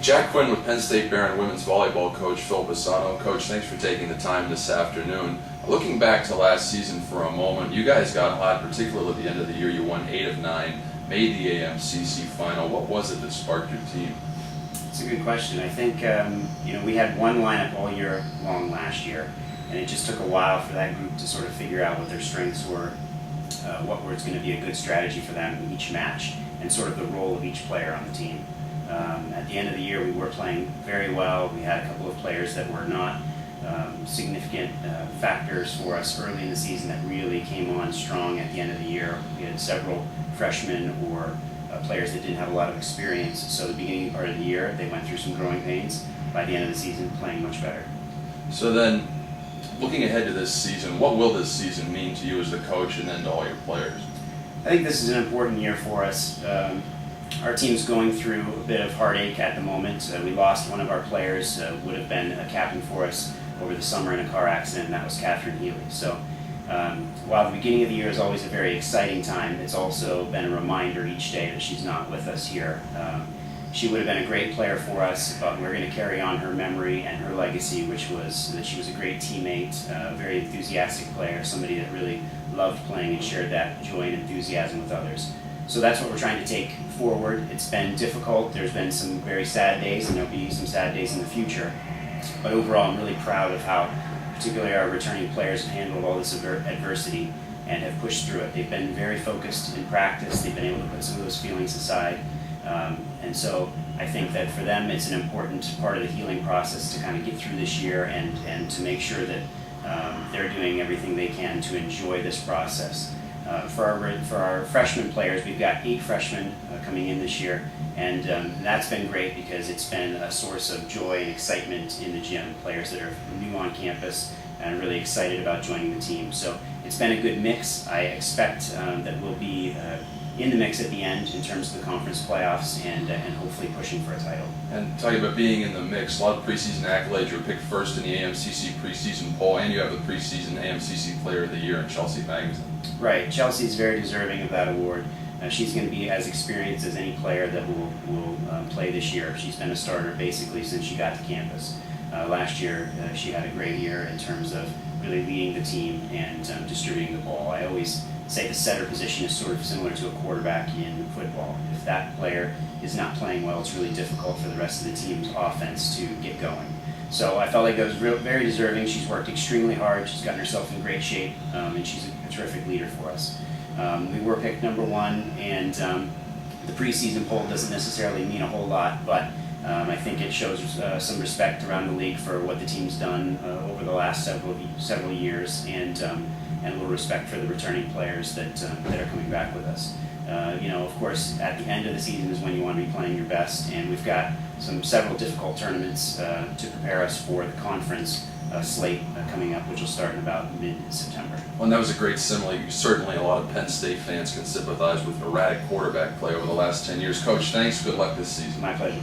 Jack Quinn with Penn State Barron women's volleyball coach Phil Pisano. Coach, thanks for taking the time this afternoon. Looking back to last season for a moment, you guys got hot, particularly at the end of the year. You won 8 of 9, made the AMCC final. What was it that sparked your team? It's a good question. I think we had one lineup all year long last year, and it just took a while for that group to sort of figure out what their strengths were, what was going to be a good strategy for them in each match, and sort of the role of each player on the team. At the end of the year, we were playing very well. We had a couple of players that were not significant factors for us early in the season that really came on strong at the end of the year. We had several freshmen or players that didn't have a lot of experience. So the beginning part of the year, they went through some growing pains. By the end of the season, playing much better. So then, looking ahead to this season, what will this season mean to you as the coach and then to all your players? I think this is an important year for us. Our team's going through a bit of heartache at the moment. We lost one of our players, would have been a captain for us over the summer in a car accident, and that was Catherine Healy. So while the beginning of the year is always a very exciting time, it's also been a reminder each day that she's not with us here. She would have been a great player for us, but we're going to carry on her memory and her legacy, which was that she was a great teammate, a very enthusiastic player, somebody that really loved playing and shared that joy and enthusiasm with others. So that's what we're trying to take forward. It's been difficult. There's been some very sad days, and there'll be some sad days in the future. But overall, I'm really proud of how particularly our returning players have handled all this adversity and have pushed through it. They've been very focused in practice. They've been able to put some of those feelings aside. And so I think that for them, it's an important part of the healing process to kind of get through this year and to make sure that they're doing everything they can to enjoy this process. For our freshman players, we've got 8 freshmen coming in this year, and that's been great because it's been a source of joy and excitement in the gym. Players that are new on campus and really excited about joining the team. So it's been a good mix. I expect that we'll be in the mix at the end in terms of the conference playoffs and hopefully pushing for a title. And talking about being in the mix, a lot of preseason accolades. You were picked first in the AMCC preseason poll, and you have the preseason AMCC Player of the Year in Chelsea Magazine. Right, Chelsea's very deserving of that award. She's going to be as experienced as any player that will play this year. She's been a starter basically since she got to campus. Last year, she had a great year in terms of really leading the team and distributing the ball. I always say the setter position is sort of similar to a quarterback in football. If that player is not playing well, it's really difficult for the rest of the team's offense to get going. So I felt like that was very deserving. She's worked extremely hard. She's gotten herself in great shape, and she's a terrific leader for us. We were picked number 1, and the preseason poll doesn't necessarily mean a whole lot, but I think it shows some respect around the league for what the team's done over the last several years, and a little respect for the returning players that are coming back with us. Of course, at the end of the season is when you want to be playing your best, and we've got several difficult tournaments to prepare us for the conference slate coming up, which will start in about mid-September. Well, and that was a great simile. Certainly a lot of Penn State fans can sympathize with erratic quarterback play over the last 10 years. Coach, thanks. Good luck this season. My pleasure.